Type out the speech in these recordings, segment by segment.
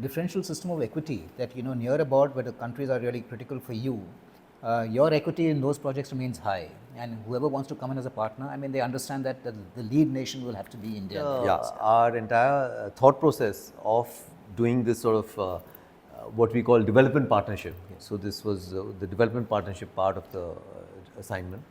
differential system of equity that near about where the countries are really critical for you, your equity in those projects remains high, and whoever wants to come in as a partner, I mean, they understand that the lead nation will have to be India. Our entire thought process of doing this sort of what we call development partnership. So this was the development partnership part of the assignment.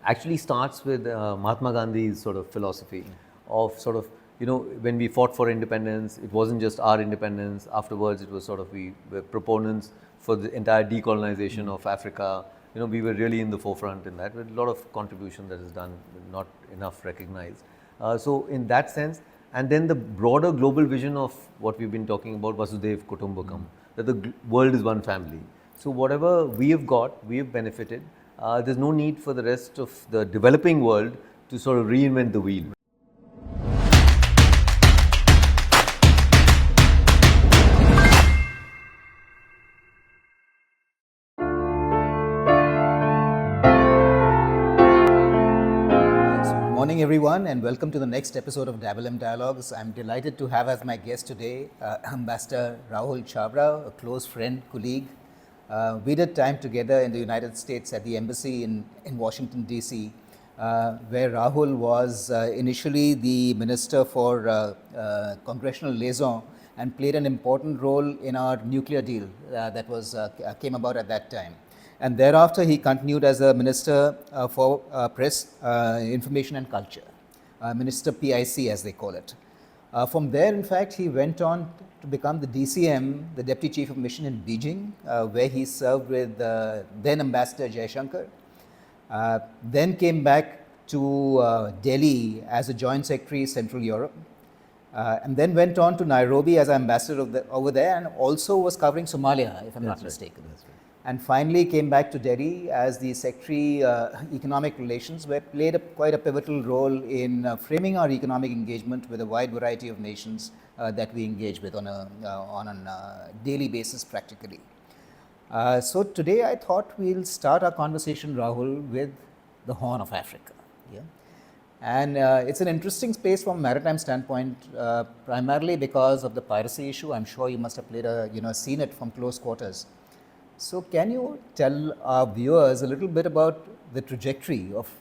Actually starts with Mahatma Gandhi's sort of philosophy of sort of, when we fought for independence, it wasn't just our independence. Afterwards, it was sort of we were proponents for the entire decolonization of Africa. We were really in the forefront in that, with a lot of contribution that is done, not enough recognized. So in that sense, and then the broader global vision of what we've been talking about, Vasudhaiv Kutumbakam, that the world is one family. So whatever we have got, we have benefited. There's no need for the rest of the developing world to sort of reinvent the wheel. Morning everyone, and welcome to the next episode of Dabble Dialogues. I'm delighted to have as my guest today Ambassador Rahul Chhabra, a close friend, colleague. We did time together in the United States at the embassy in Washington DC, where Rahul was initially the Minister for Congressional Liaison and played an important role in our nuclear deal that was came about at that time. And thereafter, he continued as a Minister for Press, Information and Culture, Minister PIC as they call it. From there, in fact, he went on to become the DCM, the Deputy Chief of Mission in Beijing, where he served with then Ambassador Jaishankar. Then came back to Delhi as a Joint Secretary, Central Europe. And then went on to Nairobi as ambassador over there, and also was covering Somalia, if I'm not mistaken. That's right. And finally came back to Delhi as the Secretary Economic Relations, where played quite a pivotal role in framing our economic engagement with a wide variety of nations that we engage with on a daily basis practically. So today I thought we'll start our conversation, Rahul, with the Horn of Africa. Yeah? And it's an interesting space from a maritime standpoint, primarily because of the piracy issue. I'm sure you must have seen it from close quarters. So can you tell our viewers a little bit about the trajectory of,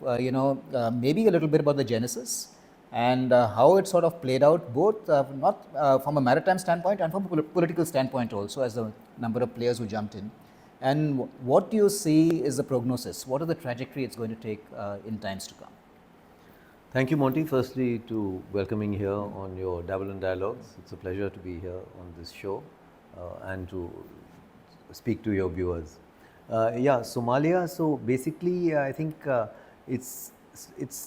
maybe a little bit about the genesis and how it sort of played out, both not from a maritime standpoint and from a political standpoint also, as the number of players who jumped in. And what do you see is the prognosis? What are the trajectory it's going to take in times to come? Thank you, Monty, firstly, to welcoming here on your Dabble and Dialogues. It's a pleasure to be here on this show and to speak to your viewers. Somalia. So basically, I think it's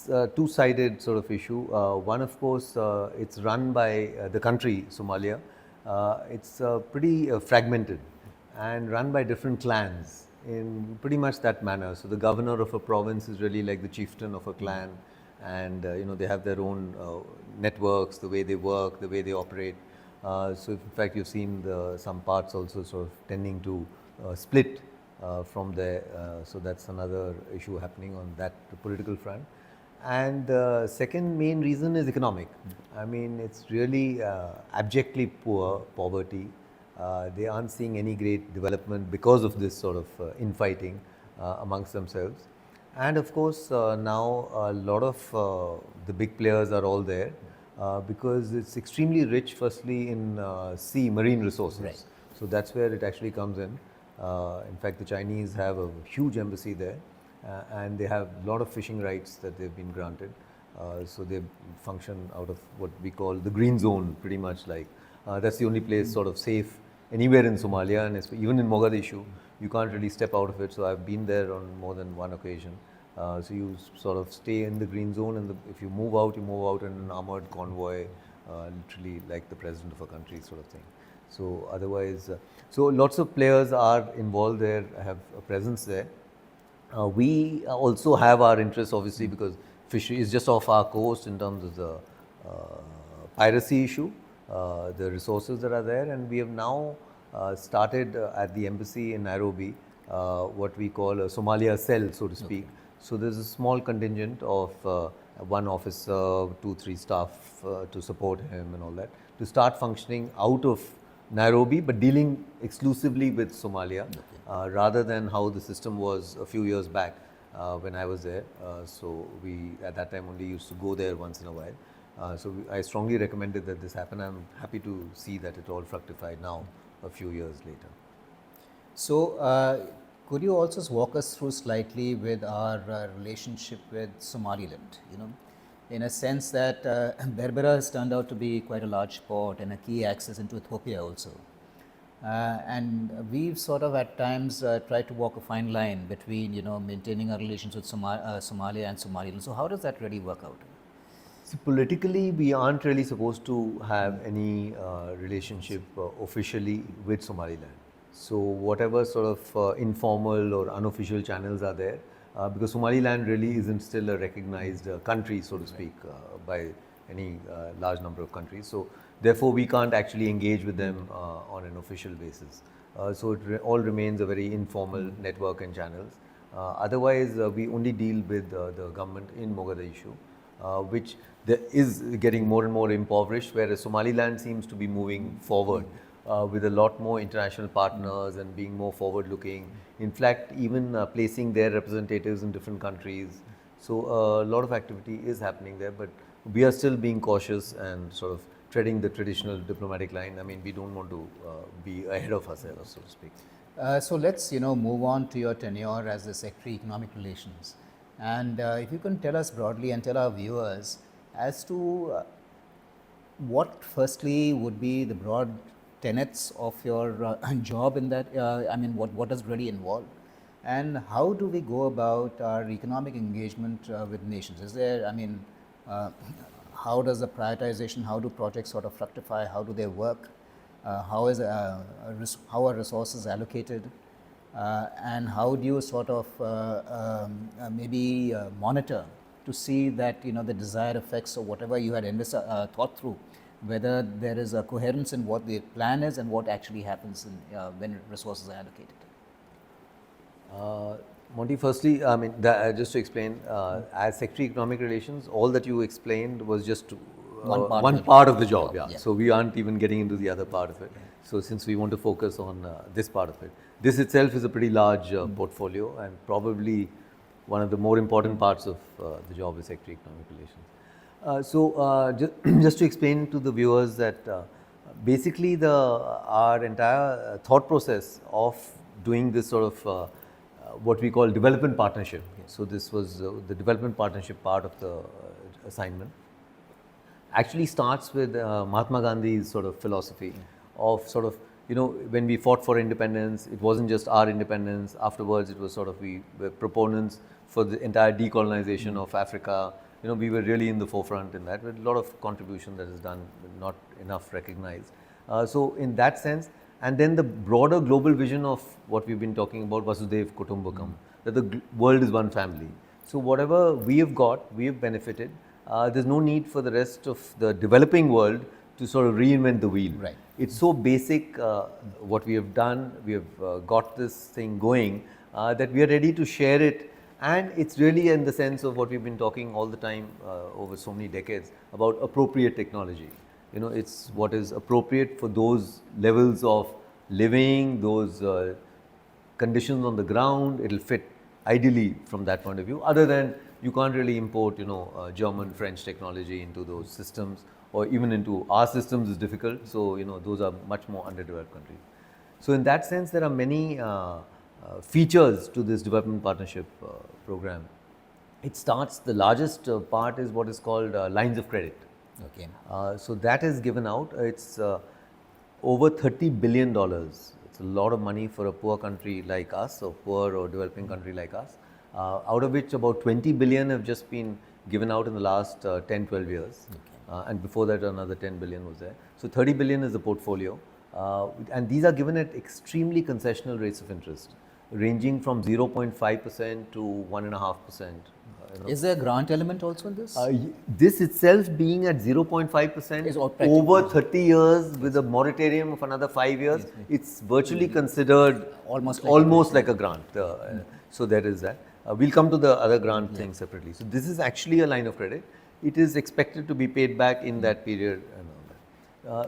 a two-sided sort of issue. One, of course, it's run by the country Somalia. It's pretty fragmented and run by different clans in pretty much that manner. So the governor of a province is really like the chieftain of a clan, and they have their own networks, the way they work, the way they operate. So in fact, you've seen some parts also sort of tending to split from there. So that's another issue happening on that political front. And the second main reason is economic. I mean, it's really abjectly poverty. They aren't seeing any great development because of this sort of infighting amongst themselves. And of course, now a lot of the big players are all there. Because it's extremely rich, firstly, in marine resources. Right. So that's where it actually comes in. In fact, the Chinese have a huge embassy there, and they have a lot of fishing rights that they've been granted. So they function out of what we call the green zone, pretty much like. That's the only place sort of safe anywhere in Somalia, and even in Mogadishu, you can't really step out of it. So I've been there on more than one occasion. So you sort of stay in the green zone, and if you move out in an armored convoy, literally like the president of a country sort of thing. So otherwise, so lots of players are involved there, have a presence there. We also have our interests, obviously, because fishery is just off our coast in terms of the piracy issue, the resources that are there, and we have now started at the embassy in Nairobi what we call a Somalia cell, so to speak. Okay. So there's a small contingent of one officer, 2-3 staff to support him and all that, to start functioning out of Nairobi, but dealing exclusively with Somalia, rather than how the system was a few years back when I was there. So we at that time only used to go there once in a while. I strongly recommended that this happen. I'm happy to see that it all fructified now, a few years later. So, could you also walk us through slightly with our relationship with Somaliland? You know, in a sense that Berbera has turned out to be quite a large port and a key access into Ethiopia also. And we've sort of at times tried to walk a fine line between, you know, maintaining our relations with Somalia and Somaliland. So, how does that really work out? See, politically, we aren't really supposed to have any relationship officially with Somaliland. So, whatever sort of informal or unofficial channels are there, because Somaliland really isn't still a recognized country, so to speak, by any large number of countries. So, therefore, we can't actually engage with them on an official basis. So, it all remains a very informal network and channels. Otherwise, we only deal with the government in Mogadishu. Which is getting more and more impoverished, whereas Somaliland seems to be moving forward with a lot more international partners and being more forward-looking. In fact, even placing their representatives in different countries. So a lot of activity is happening there, but we are still being cautious and sort of treading the traditional diplomatic line. I mean, we don't want to be ahead of ourselves, so to speak. So let's, you know, move on to your tenure as the Secretary Economic Relations. And if you can tell us broadly and tell our viewers as to what firstly would be the broad tenets of your job in that, I mean, what does really involve? And how do we go about our economic engagement with nations? Is there, I mean, how does the prioritization, how do projects sort of fructify, how do they work? How are resources allocated? And how do you sort of maybe monitor to see that, you know, the desired effects or whatever you had thought through, whether there is a coherence in what the plan is and what actually happens when resources are allocated? Monty, firstly, I mean, just to explain, as Secretary Economic Relations, all that you explained was just one part of the job. Yeah. So we aren't even getting into the other part of it. So since we want to focus on this part of it, this itself is a pretty large portfolio and probably one of the more important parts of the job is Secretary Economic Relations. Just to explain to the viewers that basically our entire thought process of doing this sort of what we call development partnership. So this was the development partnership part of the assignment. Actually starts with Mahatma Gandhi's sort of philosophy of sort of, you know, when we fought for independence, it wasn't just our independence. Afterwards, it was sort of we were proponents for the entire decolonization of Africa. You know, we were really in the forefront in that with a lot of contribution that is done, not enough recognized. So in that sense, and then the broader global vision of what we've been talking about, Vasudhaiv Kutumbakam, that the world is one family. So whatever we have got, we have benefited. There's no need for the rest of the developing world to sort of reinvent the wheel. Right. It's so basic what we have done, we have got this thing going that we are ready to share it, and it's really in the sense of what we've been talking all the time over so many decades about appropriate technology. You know, it's what is appropriate for those levels of living, those conditions on the ground. It'll fit ideally from that point of view, other than you can't really import, you know, German, French technology into those systems, or even into our systems is difficult. So, you know, those are much more underdeveloped countries. So in that sense, there are many features to this development partnership program. It starts, the largest part is what is called lines of credit. Okay. So that is given out. It's over $30 billion. It's a lot of money for a poor country like us, or poor or developing country like us. Out of which about 20 billion have just been given out in the last 10, 12 years. Okay. And before that another 10 billion was there. So 30 billion is the portfolio. And these are given at extremely concessional rates of interest, ranging from 0.5% to 1.5%. Is there a grant element also in this? This itself being at 0.5% over 30 years with a moratorium of another 5 years, it's virtually considered almost like a grant. So there is that. We'll come to the other grant thing separately. So this is actually a line of credit. It is expected to be paid back in that period and all that.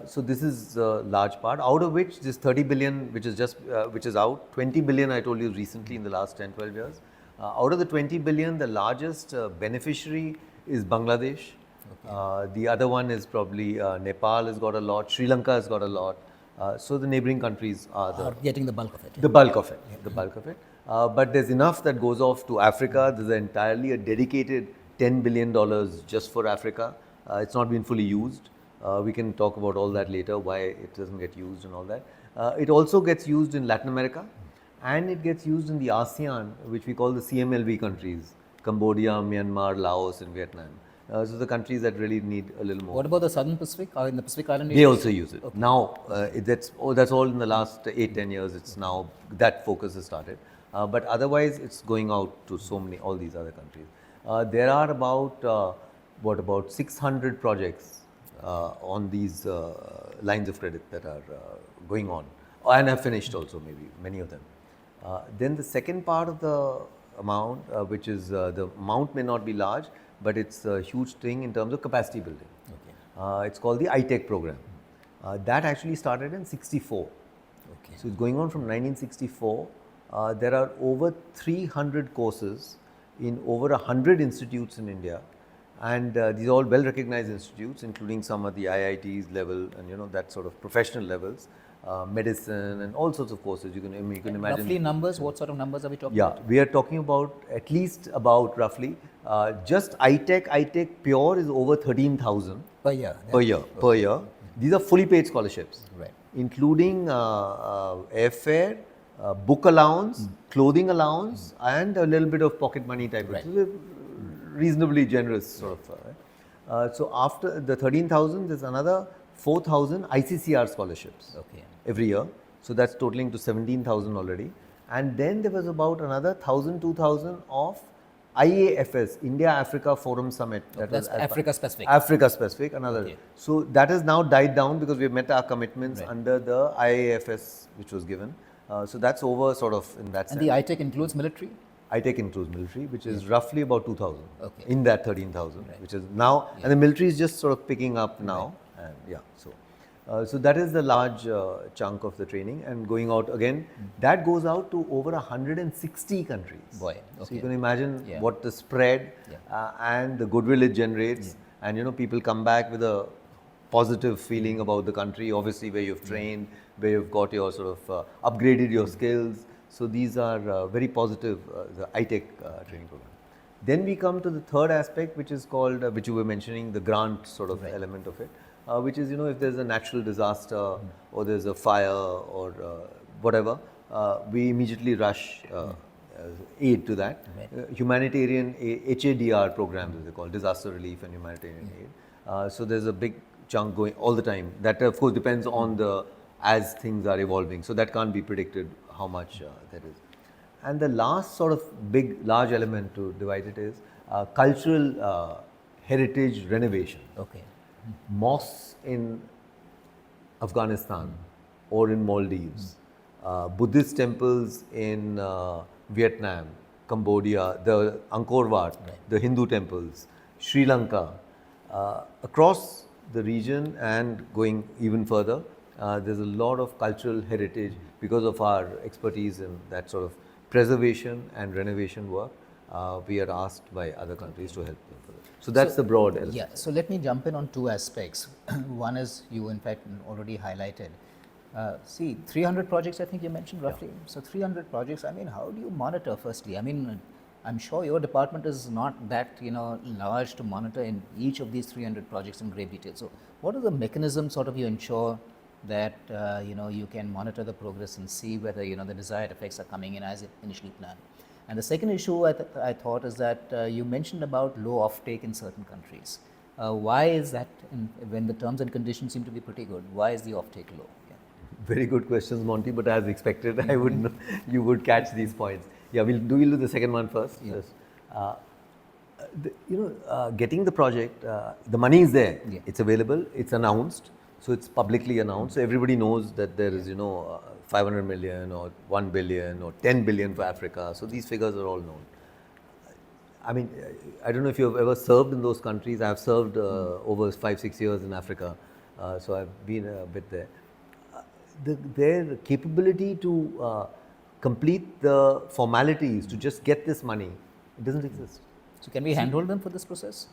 So this is a large part, out of which this 30 billion, which is out, 20 billion I told you recently in the last 10, 12 years. Out of the 20 billion, the largest beneficiary is Bangladesh. The other one is probably Nepal has got a lot, Sri Lanka has got a lot. So the neighboring countries are getting the bulk of it. the bulk of it, the bulk of it. But there's enough that goes off to Africa. There's entirely a dedicated $10 billion just for Africa. It's not been fully used. We can talk about all that later, why it doesn't get used and all that. It also gets used in Latin America, and it gets used in the ASEAN, which we call the CMLV countries, Cambodia, Myanmar, Laos and Vietnam. So the countries that really need a little more. What about the Southern Pacific or in the Pacific Island They regions? also use it. Okay. Now, that's all in the last 8-10 years. It's now that focus has started. But otherwise, it's going out to all these other countries. There are about 600 projects on these lines of credit that are going on and have finished also, maybe many of them. Then the second part of the amount, which is the amount may not be large, but it's a huge thing in terms of capacity building. Okay. It's called the ITEC program. That actually started in 64. Okay. So it's going on from 1964. There are over 300 courses in over 100 institutes in India. And these are all well-recognized institutes, including some of the IITs level and that sort of professional levels, medicine and all sorts of courses. You can imagine. Roughly numbers, what sort of numbers are we talking about? Yeah, we are talking about at least about roughly, just ITEC pure is over 13,000 per year. Per year. These are fully paid scholarships, right, including airfare, book allowance, clothing allowance, and a little bit of pocket money type of thing. Reasonably generous sort of. So after the 13,000, there's another 4,000 ICCR scholarships every year. So that's totaling to 17,000 already. And then there was about another 1,000, 2,000 of IAFS, India Africa Forum Summit. That's Africa specific. Africa specific, another. Okay. So that has now died down because we've met our commitments under the IAFS, which was given. So that's over sort of in that sense. And the ITEC includes military? ITEC includes military, which is roughly about 2,000 in that 13,000, which is now, and the military is just sort of picking up now. And so that is the large chunk of the training, and going out again, that goes out to over 160 countries. Boy, so you can imagine what the spread and the goodwill it generates, and people come back with a positive feeling about the country, obviously where you've trained, where you've got your sort of upgraded your skills. So these are very positive, the ITEC training program. Then we come to the third aspect, which is called, which you were mentioning, the grant sort of element of it, which is, if there's a natural disaster or there's a fire or whatever, we immediately rush aid to that. Humanitarian HADR programs, as they call, disaster relief and humanitarian aid. So there's a big chunk going all the time. That of course depends on as things are evolving. So that can't be predicted how much there is. And the last sort of large element to divide it is cultural heritage renovation. Okay. Mosques in Afghanistan or in Maldives, Buddhist temples in Vietnam, Cambodia, the Angkor Wat, the Hindu temples, Sri Lanka, across the region and going even further. There's a lot of cultural heritage because of our expertise in that sort of preservation and renovation work. We are asked by other countries to help them for that. So that's the broad element. Yeah, so let me jump in on two aspects. One is you in fact already highlighted. See, 300 projects I think you mentioned roughly. Yeah. So 300 projects, I mean, how do you monitor firstly? I mean, I'm sure your department is not that, large to monitor in each of these 300 projects in great detail. So what are the mechanisms sort of you ensure that, you can monitor the progress and see whether, the desired effects are coming in as initially planned? And the second issue I thought is that you mentioned about low offtake in certain countries. Why is that when the terms and conditions seem to be pretty good? Why is the offtake low? Yeah. Very good questions, Monty, but as expected, I would know, you would catch these points. Yeah, we'll do the second one first. Yes. Getting the project, the money is there. Yeah. It's available. It's announced. So it's publicly announced. So everybody knows that there is, 500 million or 1 billion or 10 billion for Africa. So these figures are all known. I mean, I don't know if you've ever served in those countries. I have served over 5-6 years in Africa. so I've been a bit there. Their capability to complete the formalities to just get this money, it doesn't exist. So can we handhold them for this process?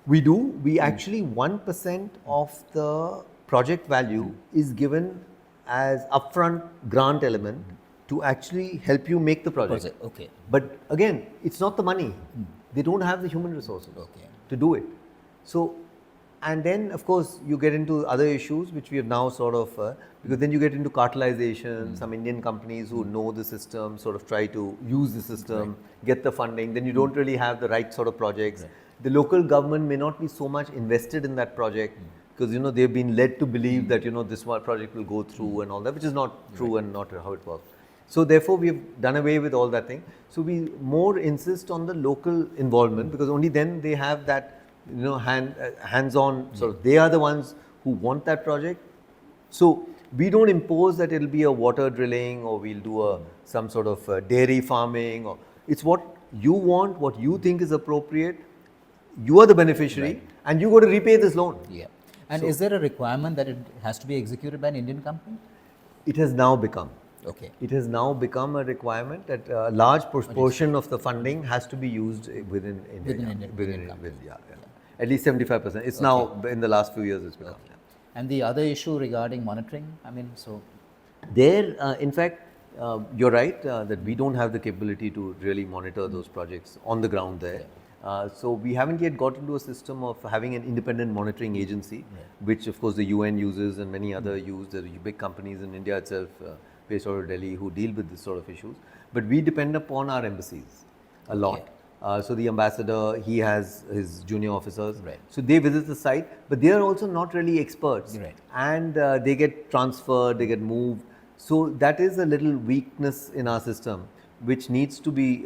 We do. We actually 1% of the project value is given as upfront grant element to actually help you make the project. Okay. But again, it's not the money. They don't have the human resources to do it. So, and then of course you get into other issues which we have now sort of, because then you get into cartelization, some Indian companies who know the system sort of try to use the system, get the funding, then you don't really have the right sort of projects. The local government may not be so much invested in that project because they've been led to believe that this one project will go through and all that, which is not true and not how it works. So therefore we have done away with all that thing. So we more insist on the local involvement because only then they have that hands-on sort of, they are the ones who want that project. So we don't impose that it'll be a water drilling or we'll do some sort of dairy farming, or it's what you want, what you think is appropriate. You are the beneficiary and you got to repay this loan. Yeah. And is there a requirement that it has to be executed by an Indian company? It has now become. Okay. It has now become a requirement that a large portion of the funding has to be used within India. Within At least 75%. It's now, in the last few years, it's become. And the other issue regarding monitoring, I mean, so... There, in fact, you're right that we don't have the capability to really monitor those projects on the ground there. So we haven't yet got into a system of having an independent monitoring agency, which of course the UN uses and many other use. There are big companies in India itself, based out of Delhi, who deal with this sort of issues. But we depend upon our embassies a lot. So the ambassador, he has his junior officers. So they visit the site, but they are also not really experts. And they get transferred, they get moved. So that is a little weakness in our system, which needs to be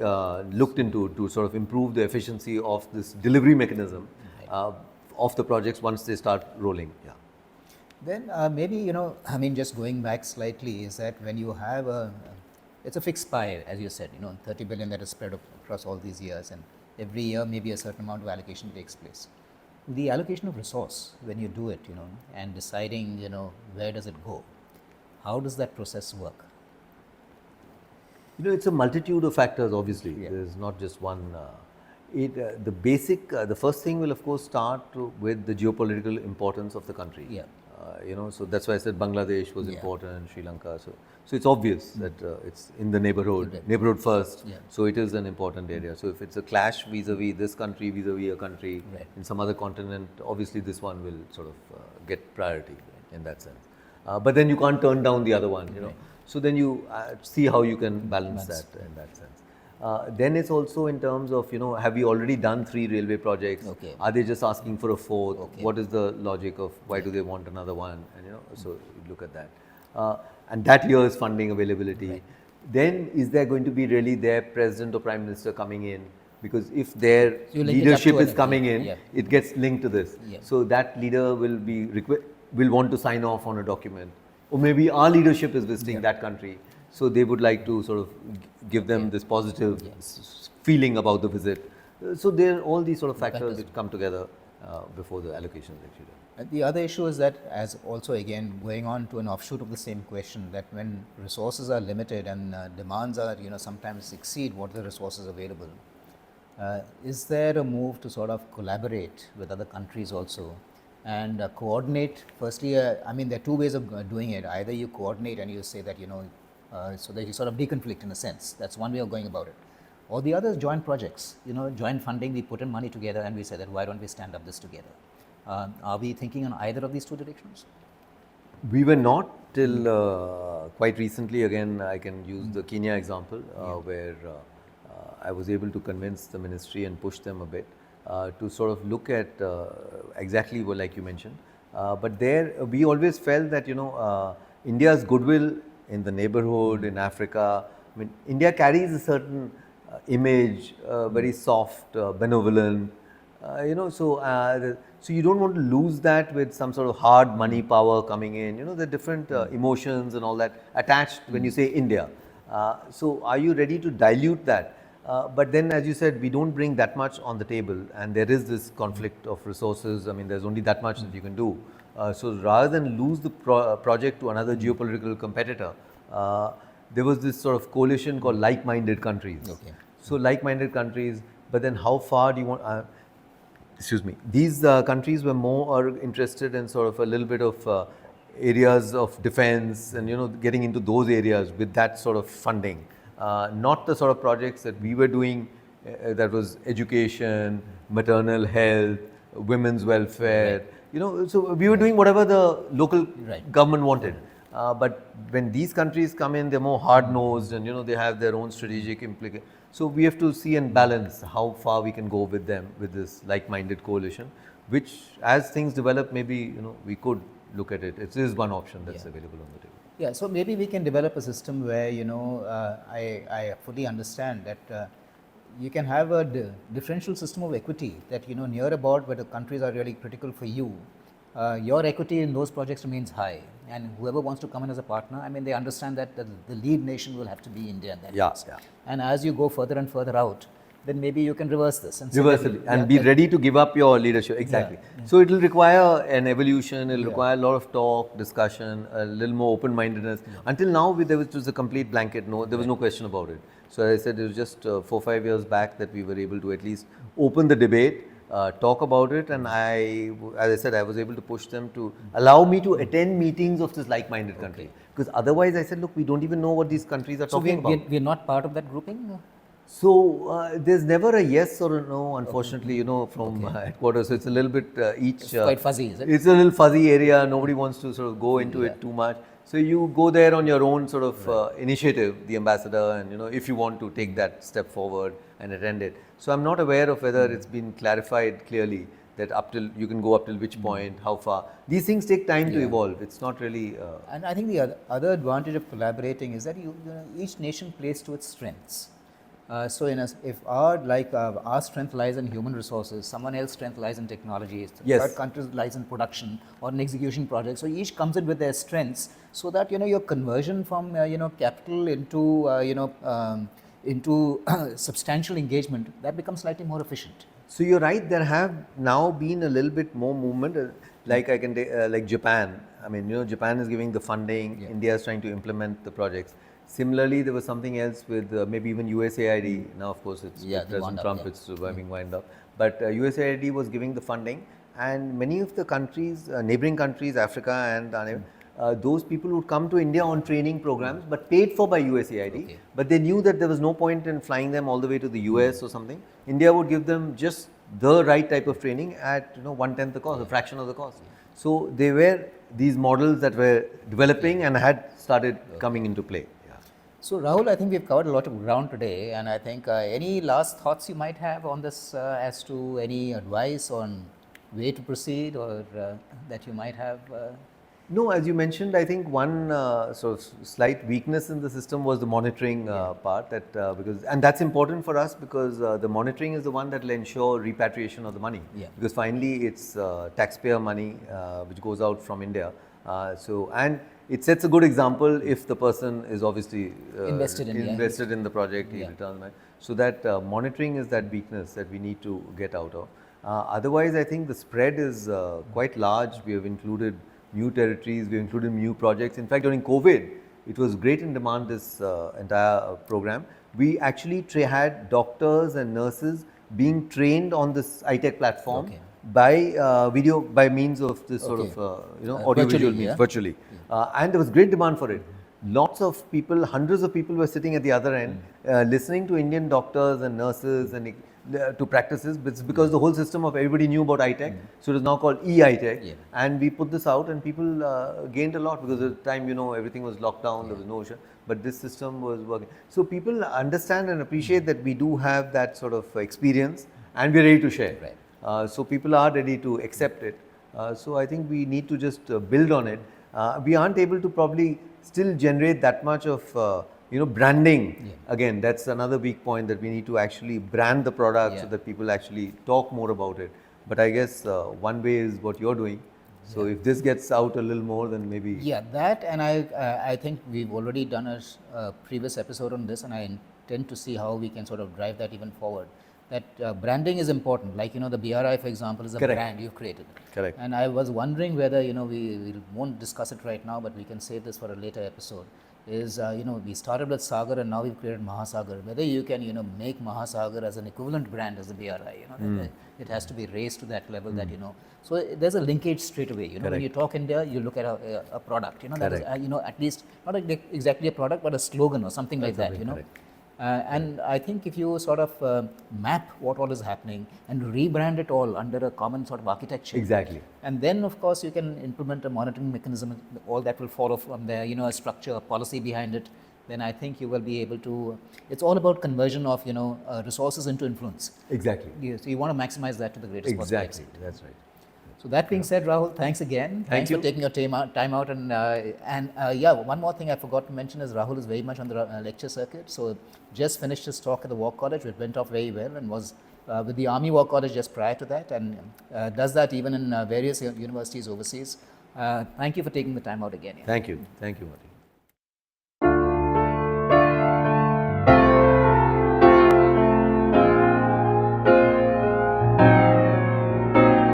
looked into to sort of improve the efficiency of this delivery mechanism of the projects once they start rolling. Then maybe, I mean, just going back slightly, is that when you have it's a fixed pie, as you said, 30 billion that is spread across all these years, and every year maybe a certain amount of allocation takes place. The allocation of resource, when you do it, and deciding, where does it go, how does that process work? It's a multitude of factors, obviously. There's not just one. The first thing will of course start with the geopolitical importance of the country. So that's why I said Bangladesh was important, Sri Lanka. So it's obvious that it's in the neighborhood first. So it is an important area. So if it's a clash vis-a-vis this country, vis-a-vis a country in some other continent, obviously this one will sort of get priority in that sense. But then you can't turn down the other one, So then you see how you can balance that in that sense. Then it's also in terms of, have we already done 3 railway projects? Are they just asking for a 4th? What is the logic of why do they want another one? And so you look at that. And that year's funding availability. Then is there going to be really their president or prime minister coming in? Because if their leadership is coming in, it gets linked to this. So that leader will want to sign off on a document. Or maybe our leadership is visiting that country. So they would like to sort of give them this positive feeling about the visit. So there are all these sort of factors which come together before the allocation is actually done. The other issue is that, as also again going on to an offshoot of the same question, that when resources are limited and demands are sometimes exceed what the resources available, is there a move to sort of collaborate with other countries also and coordinate? Firstly, I mean, there are 2 ways of doing it. Either you coordinate and you say that so that you sort of deconflict in a sense. That's one way of going about it. Or the other is joint projects, joint funding. We put in money together and we say that why don't we stand up this together? Are we thinking on either of these 2 directions? We were not till quite recently. Again, I can use the Kenya example where I was able to convince the ministry and push them a bit to sort of look at exactly what, like you mentioned. But there, we always felt that India's goodwill in the neighborhood, in Africa. I mean, India carries a certain image, very soft, benevolent. So you don't want to lose that with some sort of hard money power coming in. The different emotions and all that attached when you say India. So are you ready to dilute that? But then, as you said, we don't bring that much on the table, and there is this conflict of resources. I mean, there's only that much that you can do. So rather than lose the project to another geopolitical competitor, there was this sort of coalition called like-minded countries. Okay. So like-minded countries, but then how far do you want? Excuse me. These countries were more interested in sort of a little bit of areas of defense and getting into those areas with that sort of funding, not the sort of projects that we were doing. That was education, maternal health, women's welfare. Right. So we were doing whatever the local Right. government wanted. But when these countries come in, they're more hard-nosed and they have their own strategic implications. So we have to see and balance how far we can go with them, with this like-minded coalition, which as things develop, maybe we could look at it. It is one option that's available on the table. Yeah, so maybe we can develop a system where, I fully understand that you can have a differential system of equity that, near about where the countries are really critical for you, your equity in those projects remains high. And whoever wants to come in as a partner, I mean, they understand that the lead nation will have to be India in that case. Yeah. And as you go further and further out, then maybe you can reverse this. And be ready to give up your leadership. Exactly. Yeah. So it will require an evolution, it will require a lot of talk, discussion, a little more open-mindedness. Until now, there was a complete blanket, there was no question about it. So as I said, it was just 4 or 5 years back that we were able to at least open the debate, talk about it, and as I said, I was able to push them to allow me to attend meetings of this like-minded country. Because otherwise, I said, look, we don't even know what these countries are talking about. We're not part of that grouping? So there's never a yes or a no, unfortunately, from headquarters. So it's a little bit each. It's quite fuzzy, is it? It's a little fuzzy area. Nobody wants to sort of go into it too much. So you go there on your own sort of initiative, the ambassador, and if you want to take that step forward and attend it. So I'm not aware of whether it's been clarified clearly that you can go up till which point, how far. These things take time to evolve. It's not really. And I think the other advantage of collaborating is that each nation plays to its strengths. So if our strength lies in human resources, someone else's strength lies in technology, third country lies in production or in execution projects. So each comes in with their strengths, so that your conversion from capital into substantial engagement, that becomes slightly more efficient. So you're right. There have now been a little bit more movement. Like I can like Japan. I mean, Japan is giving the funding. India is trying to implement the projects. Similarly, there was something else with maybe even USAID. Now, of course, it's President Trump, it's surviving wind up. But USAID was giving the funding, and many of the countries, neighboring countries, Africa and those people would come to India on training programs, but paid for by USAID. But they knew that there was no point in flying them all the way to the US or something. India would give them just the right type of training at 1/10 the cost, a fraction of the cost. So they were these models that were developing and had started coming into play. So Rahul, I think we've covered a lot of ground today, and I think any last thoughts you might have on this as to any advice on way to proceed or that you might have? No, as you mentioned, I think one sort of slight weakness in the system was the monitoring part, and that's important for us because the monitoring is the one that will ensure repatriation of the money. Because finally it's taxpayer money which goes out from India. And it sets a good example if the person is obviously invested in the project, he returns money. So that monitoring is that weakness that we need to get out of. Otherwise, I think the spread is quite large. We have included new territories, we have included new projects. In fact, during COVID, it was great in demand, this entire program. We actually had doctors and nurses being trained on this iTech platform by video, by means of this sort of audio-visual means, virtually. And there was great demand for it. Lots of people, hundreds of people were sitting at the other end, listening to Indian doctors and nurses and to practices. It's because the whole system of everybody knew about iTech, so it is now called e-iTech. And we put this out, and people gained a lot because at the time, everything was locked down, there was no ocean, but this system was working. So people understand and appreciate that we do have that sort of experience, and we're ready to share. So people are ready to accept it. So I think we need to just build on it. We aren't able to probably still generate that much of branding. Again, that's another weak point, that we need to actually brand the product so that people actually talk more about it. But I guess one way is what you're doing. So if this gets out a little more, then maybe. Yeah, that, and I think we've already done a previous episode on this, and I intend to see how we can sort of drive that even forward. that branding is important. Like, the BRI, for example, is a Correct. brand you've created. Correct. And I was wondering whether, we won't discuss it right now, but we can save this for a later episode. Is, we started with Sagar and now we've created Mahasagar. Whether you can, make Mahasagar as an equivalent brand as the BRI, that it has to be raised to that level that, So there's a linkage straight away. When you talk India, you look at a product, that is, at least not exactly a product, but a slogan or something like that, correct. And I think if you sort of map what all is happening and rebrand it all under a common sort of architecture. Exactly. And then, of course, you can implement a monitoring mechanism, all that will follow from there, a structure, a policy behind it. Then I think you will be able to, it's all about conversion of, resources into influence. Exactly. So you want to maximize that to the greatest possible Exactly. extent. That's right. So that being said, Rahul, thanks again. Thanks you. for taking your time out. And yeah, one more thing I forgot to mention is Rahul is very much on the lecture circuit. So just finished his talk at the War College, which went off very well, and was with the Army War College just prior to that, and does that even in various universities overseas. Thank you for taking the time out again. Yeah. Thank you, Marty.